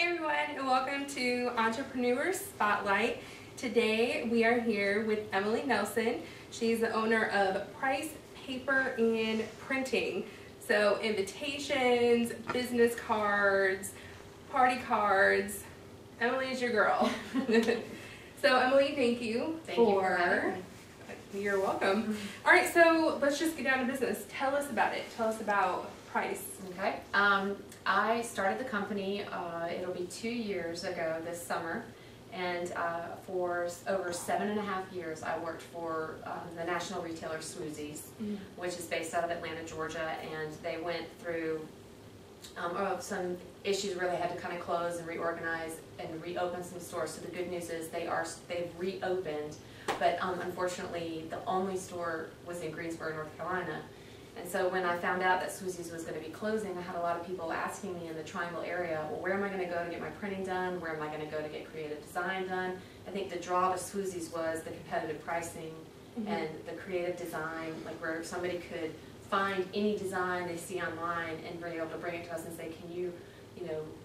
everyone, and welcome to Entrepreneur Spotlight. Today we are here with Emily Nelson. She's the owner of Preiss Paper and Printing. So invitations, business cards, party cards. Emily is your girl. So Emily, thank you for having me. You're welcome. All right, so let's just get down to business. Tell us about it. Tell us about Preiss. Okay. I started the company, it'll be 2 years ago this summer, and for over 7.5 years I worked for the national retailer Swoozies, which is based out of Atlanta, Georgia, and they went through some issues where they had to kind of close and reorganize and reopen some stores. So the good news is they've reopened, but unfortunately the only store was in Greensboro, North Carolina. And so when I found out that Swoozies was going to be closing, I had a lot of people asking me in the Triangle area, well, where am I going to go to get my printing done? Where am I going to go to get creative design done? I think the draw to Swoozies was the competitive pricing and the creative design, like where somebody could find any design they see online and be able to bring it to us and say, can you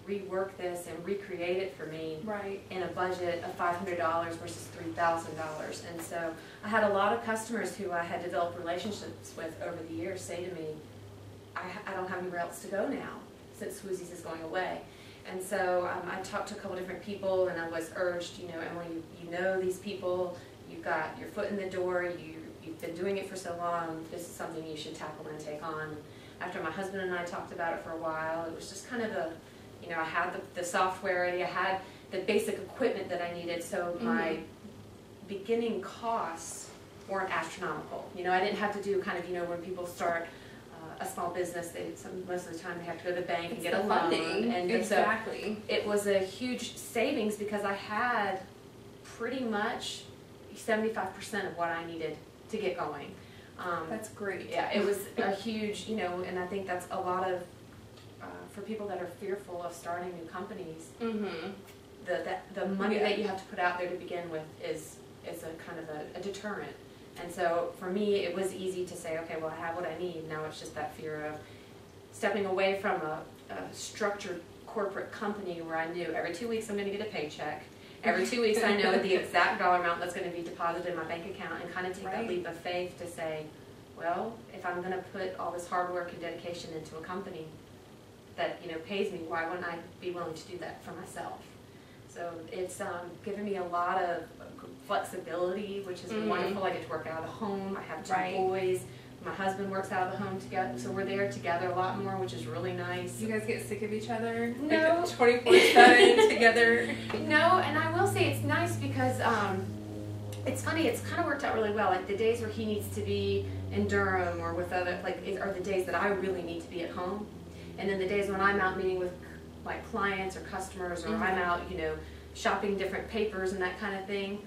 rework this and recreate it for me in a budget of $500 versus $3,000. And so I had a lot of customers who I had developed relationships with over the years say to me, I don't have anywhere else to go now since Swoozies is going away. And so I talked to a couple different people, and I was urged, Emily, you know these people, you've got your foot in the door, you've been doing it for so long, this is something you should tackle and take on. After my husband and I talked about it for a while, it was just kind of I had the software ready, I had the basic equipment that I needed, so my beginning costs weren't astronomical. I didn't have to do kind of, when people start a small business, most of the time they have to go to the bank and get a loan. And exactly. So it was a huge savings because I had pretty much 75% of what I needed to get going. That's great. Yeah, it was a huge, and I think that's a lot of, for people that are fearful of starting new companies, the money that you have to put out there to begin with is a kind of a deterrent. And so for me, it was easy to say, okay, well, I have what I need. Now it's just that fear of stepping away from a structured corporate company where I knew every 2 weeks I'm going to get a paycheck. Every 2 weeks I know the exact dollar amount that's going to be deposited in my bank account, and kind of take that leap of faith to say, well, if I'm going to put all this hard work and dedication into a company that pays me, why wouldn't I be willing to do that for myself? So it's given me a lot of flexibility, which is wonderful. I get to work out of the home. I have 2 boys. My husband works out of the home together, so we're there together a lot more, which is really nice. You guys get sick of each other? No. Like 24/7 together? No, and I will say it's nice because it's funny, it's kind of worked out really well. Like the days where he needs to be in Durham or with other, are the days that I really need to be at home. And then the days when I'm out meeting with like clients or customers, or I'm out, shopping different papers and that kind of thing,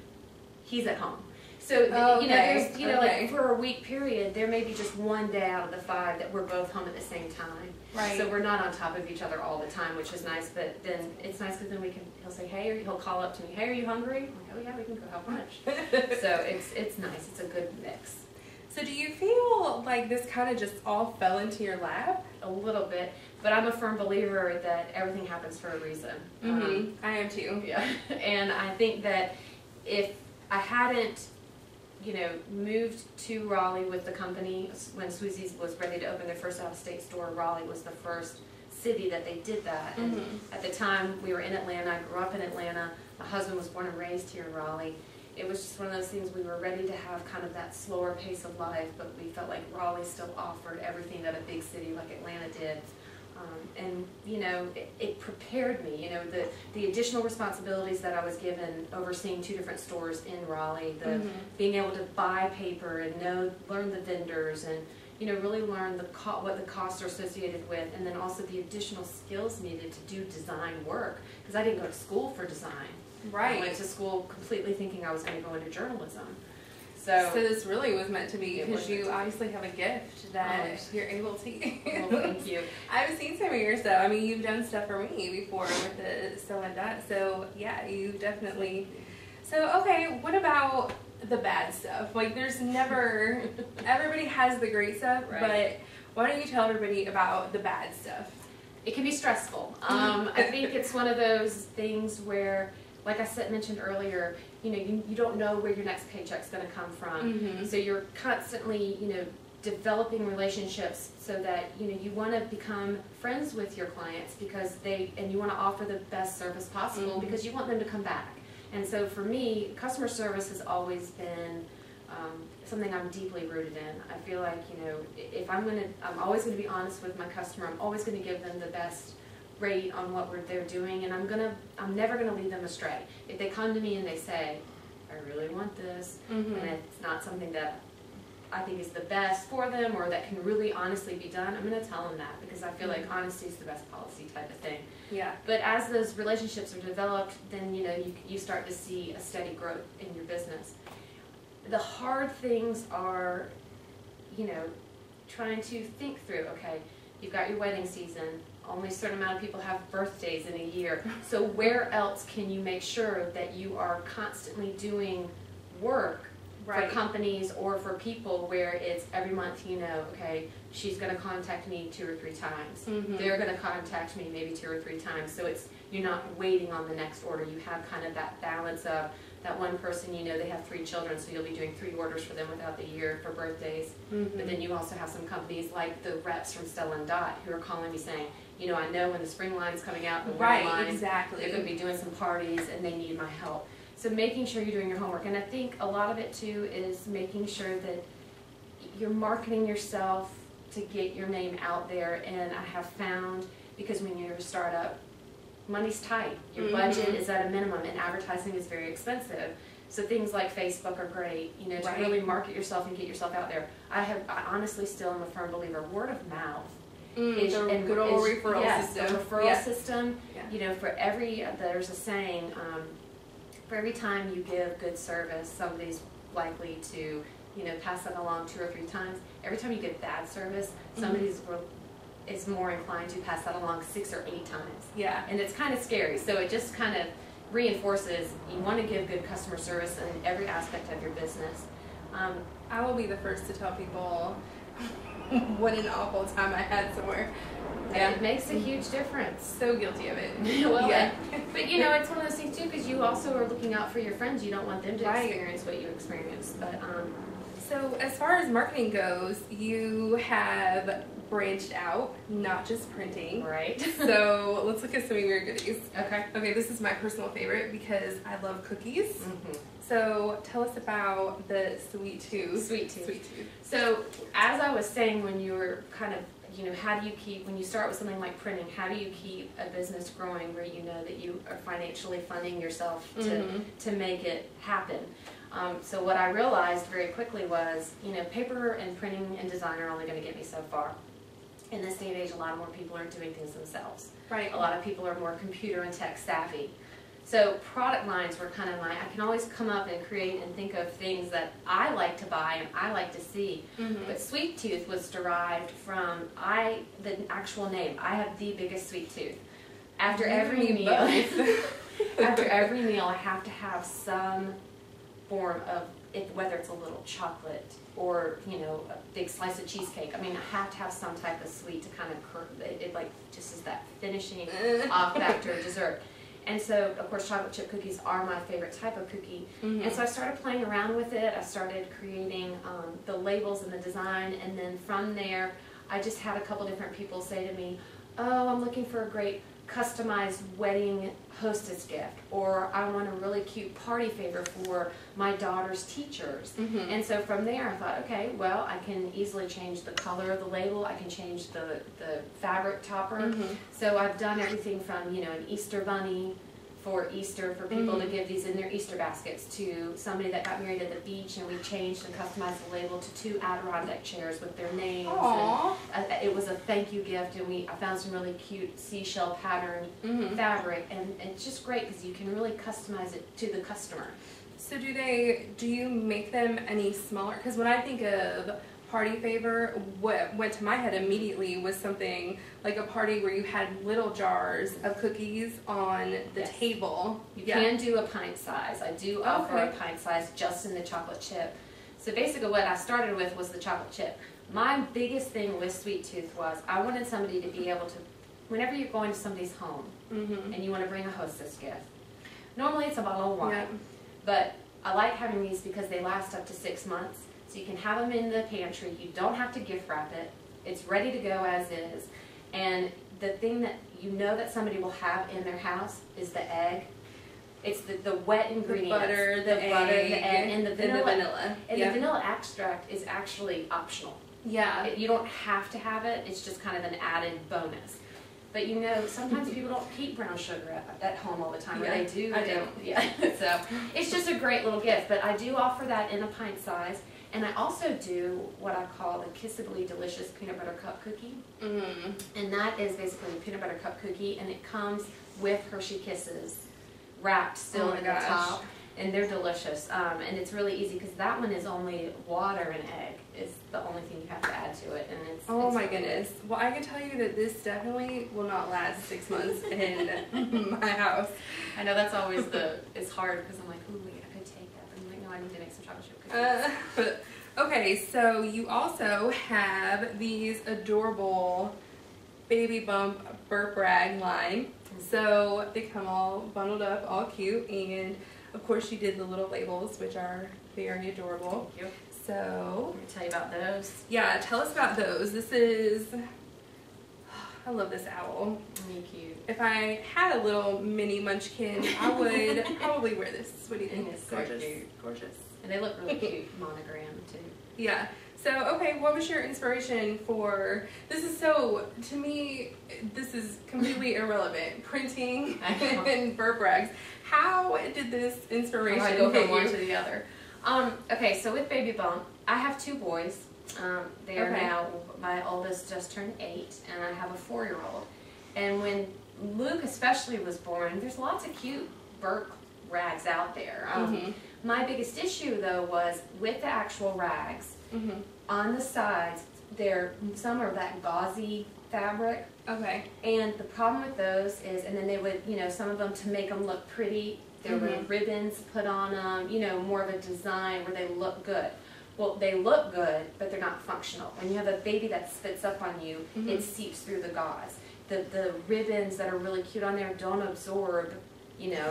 he's at home. So, there's, like for a week period, there may be just 1 day out of the 5 that we're both home at the same time. Right. So we're not on top of each other all the time, which is nice, but then it's nice because then he'll say, hey, or he'll call up to me, hey, are you hungry? I'm like, oh yeah, we can go have lunch. So it's nice, it's a good mix. So do you feel like this kind of just all fell into your lap? A little bit, but I'm a firm believer that everything happens for a reason. I am too. Yeah, and I think that if I hadn't moved to Raleigh with the company when Swoozies was ready to open their first out-of-state store, Raleigh was the first city that they did that. And at the time, we were in Atlanta. I grew up in Atlanta. My husband was born and raised here in Raleigh. It was just one of those things, we were ready to have kind of that slower pace of life, but we felt like Raleigh still offered everything that a big city like Atlanta did. And it prepared me, the additional responsibilities that I was given overseeing 2 different stores in Raleigh, being able to buy paper and learn the vendors and really learn what the costs are associated with, and then also the additional skills needed to do design work, because I didn't go to school for design. I went to school completely thinking I was going to go into journalism. So this really was meant to be, because you obviously have a gift that you're able to use. Well, thank you. I've seen some of your stuff. I mean, you've done stuff for me before with the Sew and Dot. So yeah, you definitely. So okay, what about the bad stuff? Like, there's never. Everybody has the great stuff, but why don't you tell everybody about the bad stuff? It can be stressful. I think it's one of those things where, like I mentioned earlier, you don't know where your next paycheck's going to come from. So you're constantly, developing relationships so that, you want to become friends with your clients and you want to offer the best service possible because you want them to come back. And so for me, customer service has always been something I'm deeply rooted in. I feel like, if I'm always going to be honest with my customer. I'm always going to give them the best rate on what they're doing, and I'm never going to lead them astray. If they come to me and they say, I really want this, and it's not something that I think is the best for them or that can really honestly be done, I'm going to tell them that because I feel like honesty is the best policy type of thing. Yeah. But as those relationships are developed, then you start to see a steady growth in your business. The hard things are, trying to think through, okay, you've got your wedding season, only a certain amount of people have birthdays in a year, so where else can you make sure that you are constantly doing work for companies or for people where it's every month, okay, she's going to contact me 2 or 3 times. They're going to contact me maybe 2 or 3 times, so you're not waiting on the next order. You have kind of that balance of that one person, they have 3 children, so you'll be doing 3 orders for them without the year for birthdays. But then you also have some companies like the reps from Stella & Dot who are calling me saying, I know when the spring line's coming out, the winter line, exactly. they're going to be doing some parties and they need my help. So making sure you're doing your homework. And I think a lot of it too is making sure that you're marketing yourself to get your name out there. And I have found, because when you're a startup, money's tight. Your budget is at a minimum and advertising is very expensive. So things like Facebook are great, to really market yourself and get yourself out there. I honestly still am a firm believer, word of mouth. The good old referral system. The referral system, there's a saying, for every time you give good service, somebody's likely to, pass that along 2 or 3 times. Every time you give bad service, somebody is more inclined to pass that along 6 or 8 times. Yeah. And it's kind of scary. So it just kind of reinforces you want to give good customer service in every aspect of your business. I will be the first to tell people what an awful time I had somewhere. Yeah. It makes a huge difference. So guilty of it. Well, yeah. But it's one of those things too, because you also are looking out for your friends. You don't want them to experience what you experienced. But so as far as marketing goes, you have branched out, not just printing. Right. So let's look at some of your goodies. Okay. Okay, this is my personal favorite because I love cookies. So tell us about the Sweet Tooth. Sweet Tooth. So as I was saying, when you were kind of, how do you keep, when you start with something like printing, how do you keep a business growing where you know that you are financially funding yourself to make it happen? So what I realized very quickly was, paper and printing and design are only going to get me so far. In this day and age, a lot more people are doing things themselves. Right. A lot of people are more computer and tech savvy. So product lines were kind of I can always come up and create and think of things that I like to buy and I like to see. But Sweet Tooth was derived from the actual name. I have the biggest sweet tooth. After every meal, I have to have some form of whether it's a little chocolate or a big slice of cheesecake. I mean, I have to have some type of sweet to kind of it just is that finishing off after dessert. And so, of course, chocolate chip cookies are my favorite type of cookie. And so I started playing around with it. I started creating the labels and the design. And then from there, I just had a couple different people say to me, oh, I'm looking for a great customized wedding hostess gift, or I want a really cute party favor for my daughter's teachers. And so from there I thought, okay, well, I can easily change the color of the label, I can change the fabric topper. So I've done everything from, an Easter bunny for Easter for people to give these in their Easter baskets, to somebody that got married at the beach and we changed and customized the label to 2 Adirondack chairs with their names. And it was a thank you gift, and I found some really cute seashell pattern fabric, and it's just great because you can really customize it to the customer. So do you make them any smaller? Because when I think of party favor, what went to my head immediately was something like a party where you had little jars of cookies on the table. You can do a pint size. I do offer a pint size just in the chocolate chip. So basically what I started with was the chocolate chip. My biggest thing with Sweet Tooth was I wanted somebody to be able to whenever you're going to somebody's home Mm-hmm. and you want to bring a hostess gift, normally it's a bottle of wine. Yep. But I like having these because they last up to 6 months. So you can have them in the pantry. You don't have to gift wrap it. It's ready to go as is. And the thing that you know that somebody will have in their house is the egg. It's the wet ingredients. The butter, the egg, and the vanilla. And yeah. the vanilla extract is actually optional. Yeah. You don't have to have it. It's just kind of an added bonus. But you know, sometimes people don't keep brown sugar at home all the time, or Yeah, they do. I do. Yeah. So it's just a great little gift. But I do offer that in a pint size, and I also do what I call the Kissably Delicious Peanut Butter Cup Cookie, and that is basically a peanut butter cup cookie, and it comes with Hershey Kisses wrapped still Oh my in gosh. the top, and they're delicious. And it's really easy because that one is only water and egg is the only thing you have to add to it, and it's Oh my goodness. Well, I can tell you that this definitely will not last 6 months in my house. I know that's always it's hard because I'm like, ooh, wait, I could take that. But I'm like, no, I need to make some chocolate chip cookies. Okay, so you also have these adorable baby bump burp rag line. So they come all bundled up, all cute, and of course you did the little labels, which are very adorable. Thank you. So, Let me tell you about those. yeah, tell us about those. This is, I love this owl. Really cute. If I had a little mini munchkin, I would probably wear this. What do you think? It's so Gorgeous. cute. Gorgeous. And they look really cute, monogram too. Yeah. So, okay, what was your inspiration for, this is so, to me, this is completely irrelevant. Printing and burp rags. How did this inspiration I go hit from one you? to the other. Okay, so with Baby Bump, I have 2 boys. They are Okay. now, my oldest just turned 8, and I have a 4-year-old. And when Luke especially was born, there's lots of cute burp rags out there. My biggest issue though was with the actual rags, on the sides, some are that gauzy fabric. Okay. And the problem with those is, and then they would, some of them to make them look pretty, there were ribbons put on them, more of a design where they look good. Well, they look good, but they're not functional. When you have a baby that spits up on you, it seeps through the gauze. The ribbons that are really cute on there don't absorb,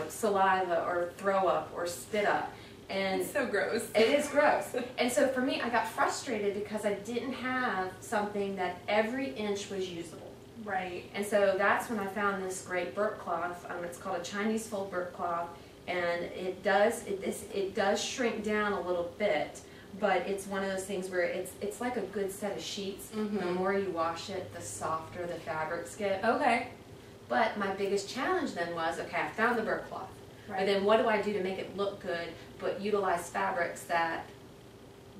saliva or throw up or spit up. And It's so gross. it is gross. And so for me, I got frustrated because I didn't have something that every inch was usable. Right. And so that's when I found this great burp cloth. It's called a Chinese fold burp cloth, and it does shrink down a little bit, but it's one of those things where it's like a good set of sheets. The more you wash it, the softer the fabrics get. Okay. But my biggest challenge then was, okay, I found the burp cloth. Right. But then what do I do to make it look good, but utilize fabrics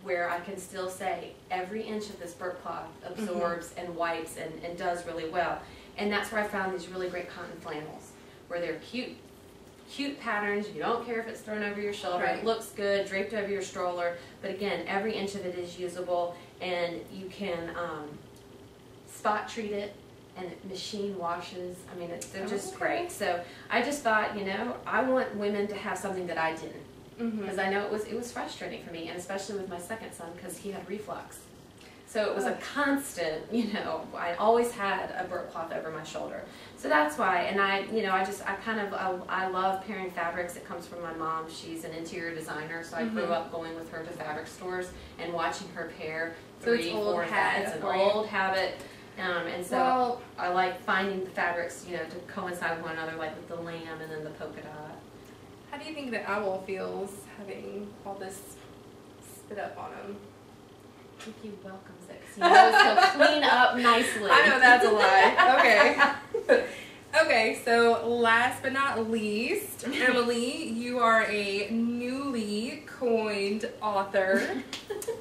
where I can still say every inch of this burp cloth absorbs and wipes and does really well. And that's where I found these really great cotton flannels, where they're cute patterns. You don't care if it's thrown over your shoulder. Right. It looks good, draped over your stroller. But again, every inch of it is usable, and you can spot treat it. And machine washes. I mean, they're just great. So I just thought, I want women to have something that I didn't, because I know it was frustrating for me, and especially with my second son because he had reflux. So it was a constant, I always had a burp cloth over my shoulder. So that's why, and I love pairing fabrics. It comes from my mom. She's an interior designer, so I grew up going with her to fabric stores and watching her pair So it's 3, old 4 habit It's an for you. old habit. And so Well, I like finding the fabrics, to coincide with one another, like with the lamb and then the polka dot. how do you think the owl feels having all this spit up on him? I think he welcomes it because he knows he'll clean up nicely. I know that's a lie. Okay. Okay, so last but not least, Emily, you are a newly coined author,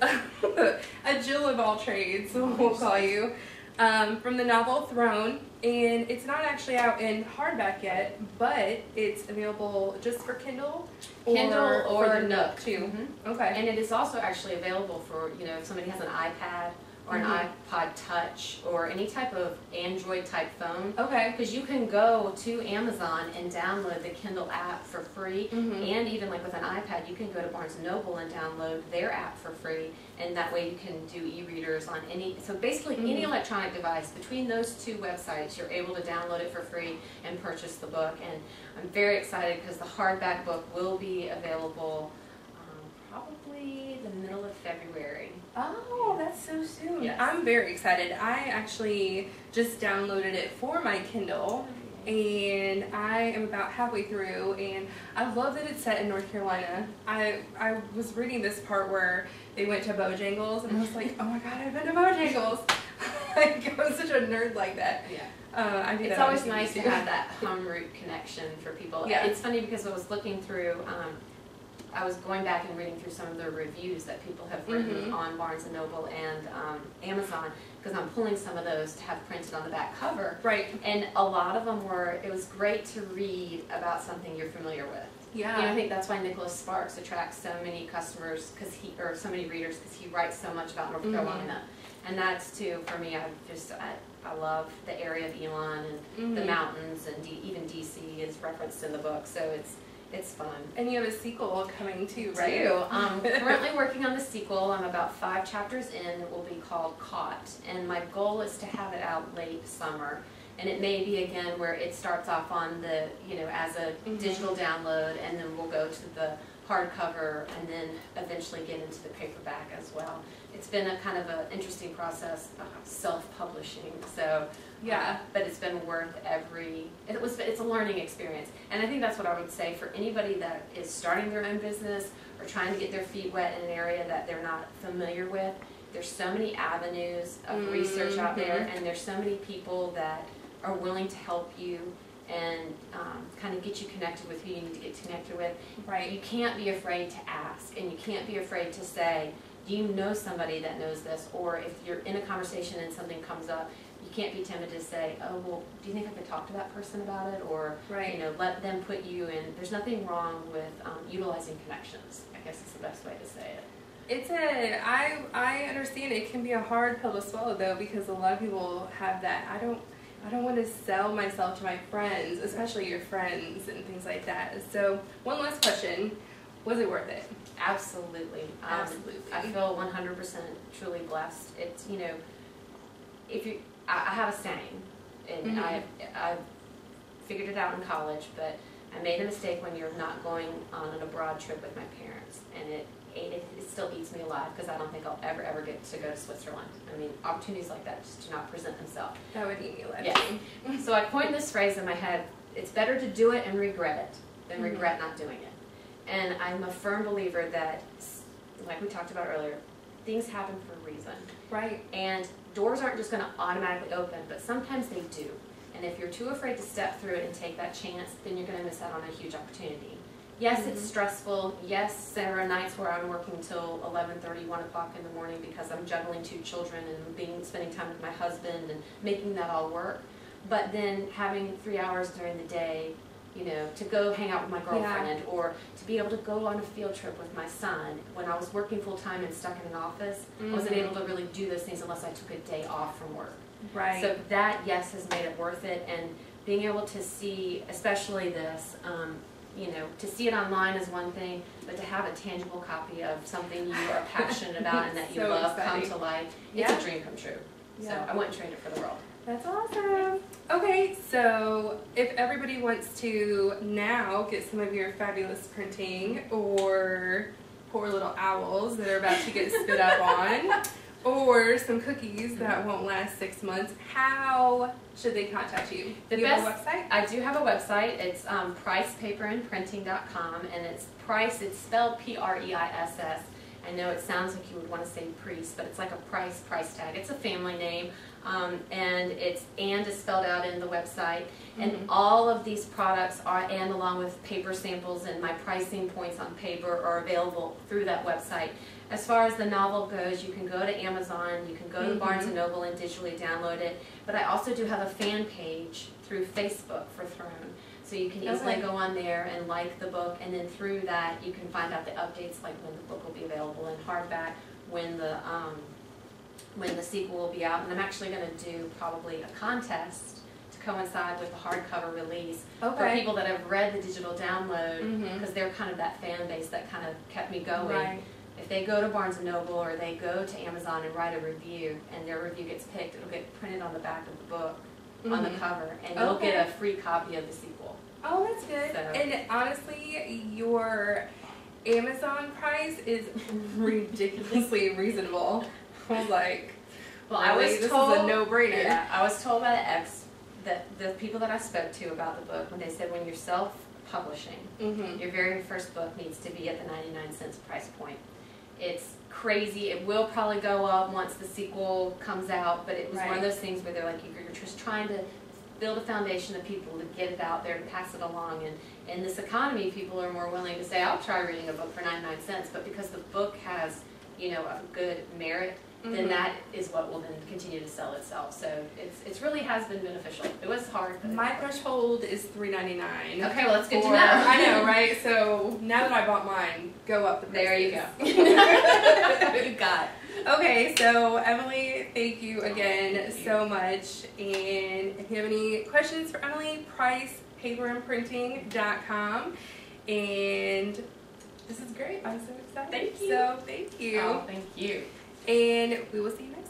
a Jill of all trades, we'll call you, from the novel Throne, and it's not actually out in hardback yet, but it's available just for Kindle or For the Nook too. Mhm. Okay. And it is also actually available for, if somebody has an iPad or an iPod Touch or any type of Android type phone. Okay. Because you can go to Amazon and download the Kindle app for free, and even like with an iPad, you can go to Barnes & Noble and download their app for free, and that way you can do e-readers on any, so basically any electronic device. Between those two websites, you're able to download it for free and purchase the book, and I'm very excited because the hardback book will be available probably the middle of February. Oh, that's so soon. Yes. I'm very excited. I actually just downloaded it for my Kindle, and I am about halfway through, and I love that it's set in North Carolina. I was reading this part where they went to Bojangles, and I was like, oh my god, I've been to Bojangles. Like, I'm such a nerd like that. Yeah. I do it's that always nice to have that home root connection for people. Yeah. It's funny because I was looking through, I was going back and reading through some of the reviews that people have written on Barnes & Noble and Amazon, because I'm pulling some of those to have printed on the back cover. Right. And a lot of them were, it was great to read about something you're familiar with. Yeah. You know, I think that's why Nicholas Sparks attracts so many customers, or so many readers, because he writes so much about North Carolina. And that's too, for me, I love the area of Elon and the mountains, and even DC is referenced in the book, so it's fun. And you have a sequel coming too, I right? do. I'm currently working on the sequel. I'm about 5 chapters in. It will be called Caught, and my goal is to have it out late summer. And it may be again where it starts off on the, as a digital download, and then we'll go to the hardcover, and then eventually get into the paperback as well. It's been a kind of an interesting process, self-publishing. So yeah, but it's been worth it's a learning experience. And I think that's what I would say for anybody that is starting their own business or trying to get their feet wet in an area that they're not familiar with. There's so many avenues of research out there, and there's so many people that are willing to help you and kind of get you connected with who you need to get connected with. Right. You can't be afraid to ask, and you can't be afraid to say, do you know somebody that knows this? Or if you're in a conversation and something comes up, you can't be timid to say, oh, well, do you think I could talk to that person about it? Or, let them put you in. There's nothing wrong with utilizing connections, I guess is the best way to say it. I understand it can be a hard pill to swallow, though, because a lot of people have that, I don't want to sell myself to my friends, especially your friends and things like that. So one last question, was it worth it? Absolutely. Absolutely. I feel 100% truly blessed. It's, I have a saying, and I figured it out in college, but I made a mistake when you're not going on an abroad trip with my parents, and it still eats me alive because I don't think I'll ever get to go to Switzerland. I mean, opportunities like that just do not present themselves. That would eat me alive. Yeah. So I coined this phrase in my head: it's better to do it and regret it than regret not doing it. And I'm a firm believer that, like we talked about earlier, things happen for a reason. Right. And doors aren't just going to automatically open, but sometimes they do. And if you're too afraid to step through it and take that chance, then you're going to miss out on a huge opportunity. Yes, it's stressful. Yes, there are nights where I'm working till 11:30, 1 o'clock in the morning because I'm juggling 2 children and spending time with my husband and making that all work. But then having 3 hours during the day, to go hang out with my girlfriend, or to be able to go on a field trip with my son. When I was working full-time and stuck in an office, I wasn't able to really do those things unless I took a day off from work. Right. So that, yes, has made it worth it, and being able to see, especially this, to see it online is one thing, but to have a tangible copy of something you are passionate about and that you love come to life, it's a dream come true. So I wouldn't trade it for the world. That's awesome. Okay, so if everybody wants to now get some of your fabulous printing, or poor little owls that are about to get spit up on, or some cookies that won't last 6 months, how should they contact you? Do you have a website? I do have a website. It's PreissPaperandPrinting.com, and it's Preiss. It's spelled P-R-E-I-S-S. I know it sounds like you would want to say Preiss, but it's like a price tag. It's a family name, and is spelled out in the website. And all of these products and along with paper samples and my pricing points on paper are available through that website. As far as the novel goes, you can go to Amazon, you can go to Barnes & Noble and digitally download it, but I also do have a fan page through Facebook for Throne. So you can easily go on there and like the book, and then through that you can find out the updates, like when the book will be available in hardback, when the when the sequel will be out, and I'm actually going to do probably a contest to coincide with the hardcover release for people that have read the digital download, because they're kind of that fan base that kind of kept me going. Right. If they go to Barnes & Noble or they go to Amazon and write a review, and their review gets picked, it'll get printed on the back of the book, on the cover, and you'll get a free copy of the sequel. Oh, that's good. So. And honestly, your Amazon price is ridiculously reasonable. I was like, well, really? I was this told, is a no-brainer. Yeah, I was told by the people that I spoke to about the book, when they said when you're self-publishing, your very first book needs to be at the 99 cents price point. It's crazy. It will probably go up once the sequel comes out, but it was one of those things where they're like, you're just trying to build a foundation of people to get it out there, to pass it along. And in this economy, people are more willing to say, I'll try reading a book for 99 cents, but because the book has, you know, a good merit, then that is what will then continue to sell itself. So it's really has been beneficial. It was hard. But my threshold is $3.99. Okay, well, that's good to know. I know, right? So now that I bought mine, go up the price. There you go. You got it. Okay, so Emily, thank you again so much. And if you have any questions for Emily, PreissPaperandPrinting.com. And this is great. I'm so excited. Thank you. So thank you. Oh, thank you. And we will see you next time.